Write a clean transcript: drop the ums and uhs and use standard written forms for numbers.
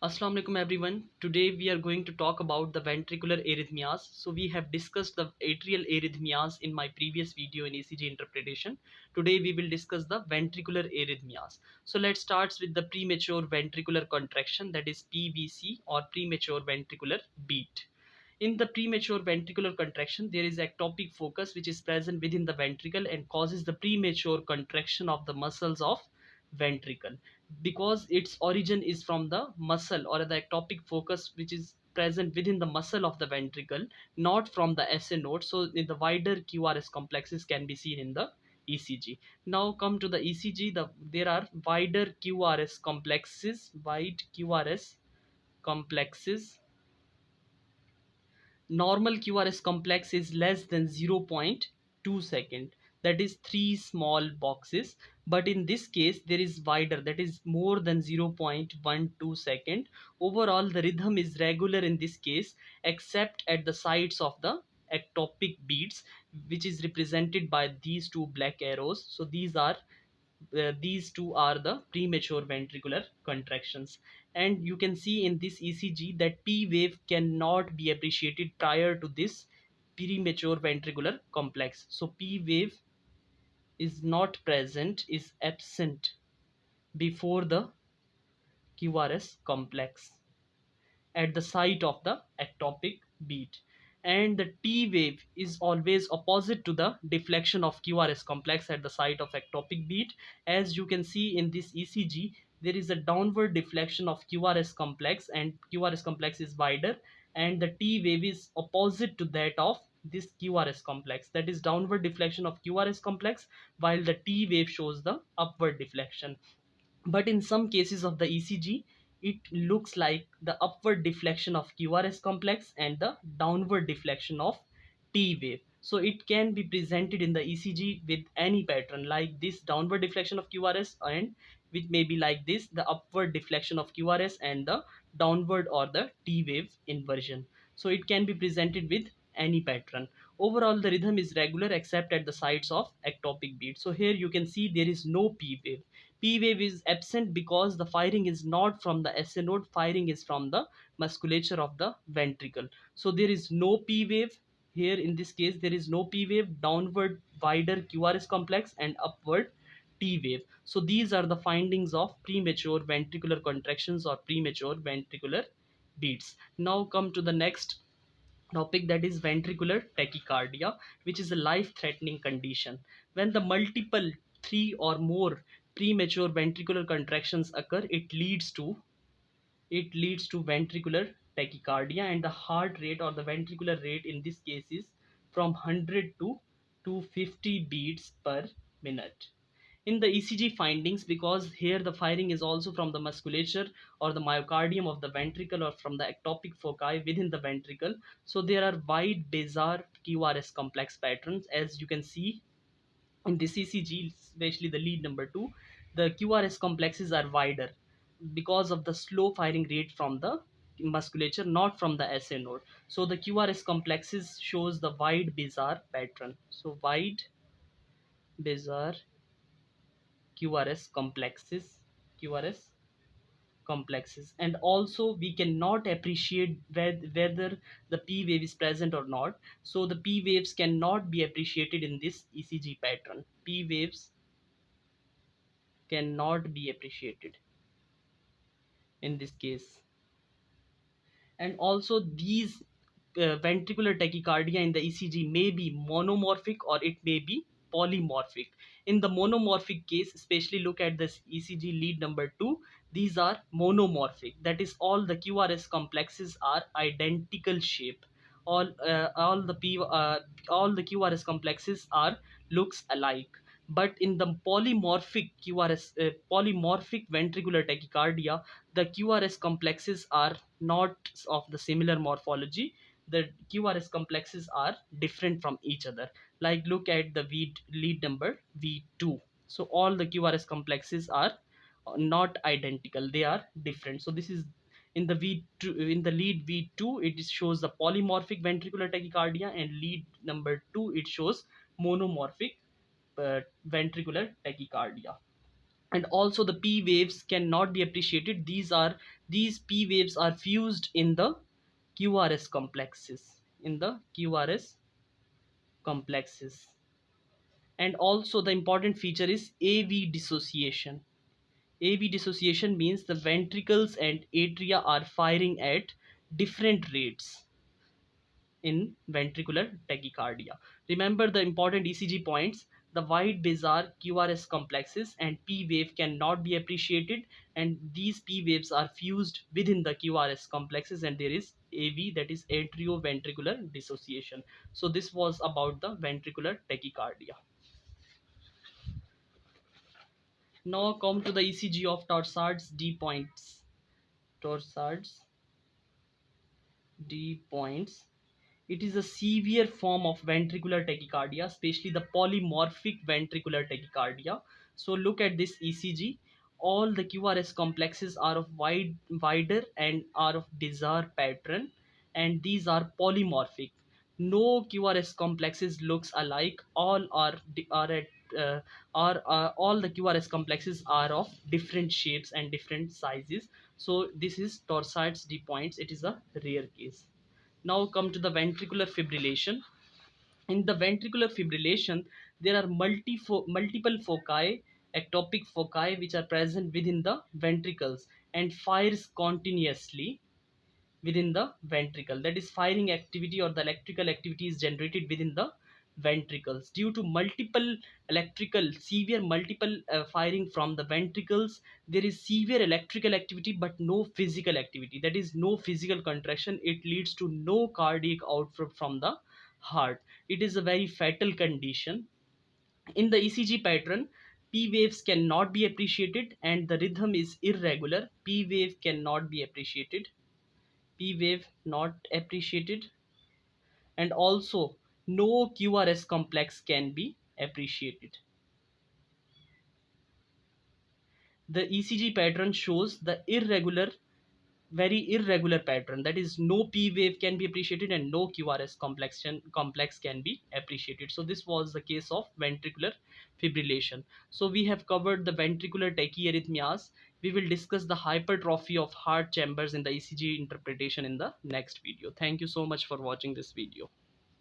Assalamu alaikum everyone. Today we are going to talk about the ventricular arrhythmias. So we have discussed the atrial arrhythmias in my previous video in ECG interpretation. Today we will discuss the ventricular arrhythmias. So let's start with the premature ventricular contraction, that is PVC, or premature ventricular beat. In the premature ventricular contraction, there is ectopic focus which is present within the ventricle and causes the premature contraction of the muscles of ventricle, because its origin is from the muscle or the ectopic focus which is present within the muscle of the ventricle, not from the SA node. So in the wider QRS complexes can be seen in the ECG. Now come to the ECG. There are wider QRS complexes, wide QRS complexes. Normal QRS complex is less than 0.2 second, that is three small boxes, but in this case there is wider, that is more than 0.12 second. Overall the rhythm is regular in this case, except at the sides of the ectopic beats, which is represented by these two black arrows. So these two are the premature ventricular contractions, and you can see in this ECG that P wave cannot be appreciated prior to this premature ventricular complex. So P wave is not present, is absent before the QRS complex at the site of the ectopic beat, and the T wave is always opposite to the deflection of QRS complex at the site of ectopic beat. As you can see in this ECG, there is a downward deflection of QRS complex, and QRS complex is wider, and the T wave is opposite to that of this QRS complex, that is downward deflection of QRS complex, while the T wave shows the upward deflection. But in some cases of the ECG, it looks like the upward deflection of QRS complex and the downward deflection of T wave. So it can be presented in the ECG with any pattern like this downward deflection of QRS, and which may be like this the upward deflection of QRS and the downward or the T wave inversion. So it can be presented with any pattern. Overall the rhythm is regular except at the sites of ectopic beat. So here you can see there is no P wave. P wave is absent because the firing is not from the SA node, firing is from the musculature of the ventricle. So there is no P wave here. In this case there is no P wave, downward wider QRS complex and upward T wave. So these are the findings of premature ventricular contractions or premature ventricular beats. Now come to the next topic, that is ventricular tachycardia, which is a life threatening condition. When the multiple three or more premature ventricular contractions occur, it leads to ventricular tachycardia, and the heart rate or the ventricular rate in this case is from 100 to 250 beats per minute. In the ECG findings, because here the firing is also from the musculature or the myocardium of the ventricle or from the ectopic foci within the ventricle, so there are wide bizarre QRS complex patterns. As you can see in this ECG, especially the lead number 2, the QRS complexes are wider because of the slow firing rate from the musculature, not from the SA node. So the QRS complexes shows the wide bizarre pattern. So wide bizarre QRS complexes, and also we cannot appreciate whether the P wave is present or not. So the P waves cannot be appreciated in this ECG pattern. P waves cannot be appreciated in this case. And also these ventricular tachycardia in the ECG may be monomorphic or it may be polymorphic. In the monomorphic case, especially look at this ECG lead number 2, these are monomorphic, that is all the QRS complexes are identical shape. All the QRS complexes are looks alike. But in the polymorphic ventricular tachycardia, the QRS complexes are not of the similar morphology. The QRS complexes are different from each other. Like look at the lead number V2. So all the QRS complexes are not identical, they are different. So this is in the V2, in the lead V2 it shows the polymorphic ventricular tachycardia, and lead number 2 it shows monomorphic ventricular tachycardia. And also the p waves cannot be appreciated. These p waves are fused in the qrs complexes, in the qrs complexes. And also the important feature is av dissociation. av dissociation means the ventricles and atria are firing at different rates in ventricular tachycardia. Remember the important ECG points. The wide bizarre QRS complexes and P wave cannot be appreciated, and these P waves are fused within the QRS complexes, and there is AV, that is atrioventricular dissociation. So this was about the ventricular tachycardia. Now come to the ECG of Torsades D points. Torsades D points. It is a severe form of ventricular tachycardia, especially the polymorphic ventricular tachycardia. So look at this ECG. All the QRS complexes are of wider and are of bizarre pattern, and these are polymorphic. No QRS complexes looks alike. All the QRS complexes are of different shapes and different sizes. So this is Torsades D points. It is a rare case. Now come to the ventricular fibrillation. In the ventricular fibrillation, there are multiple foci, ectopic foci, which are present within the ventricles and fires continuously within the ventricle. That is, firing activity or the electrical activity is generated within the ventricles due to multiple severe multiple firing from the ventricles. There is severe electrical activity but no physical activity, that is no physical contraction. It leads to no cardiac output from the heart. It is a very fatal condition. In the ECG pattern, P waves cannot be appreciated and the rhythm is irregular. P wave cannot be appreciated. P wave not appreciated. And also no QRS complex can be appreciated. The ECG pattern shows the very irregular pattern, that is no P wave can be appreciated and no QRS complex can be appreciated. So this was the case of ventricular fibrillation. So we have covered the ventricular tachyarrhythmias. We will discuss the hypertrophy of heart chambers in the ECG interpretation in the next video. Thank you so much for watching this video.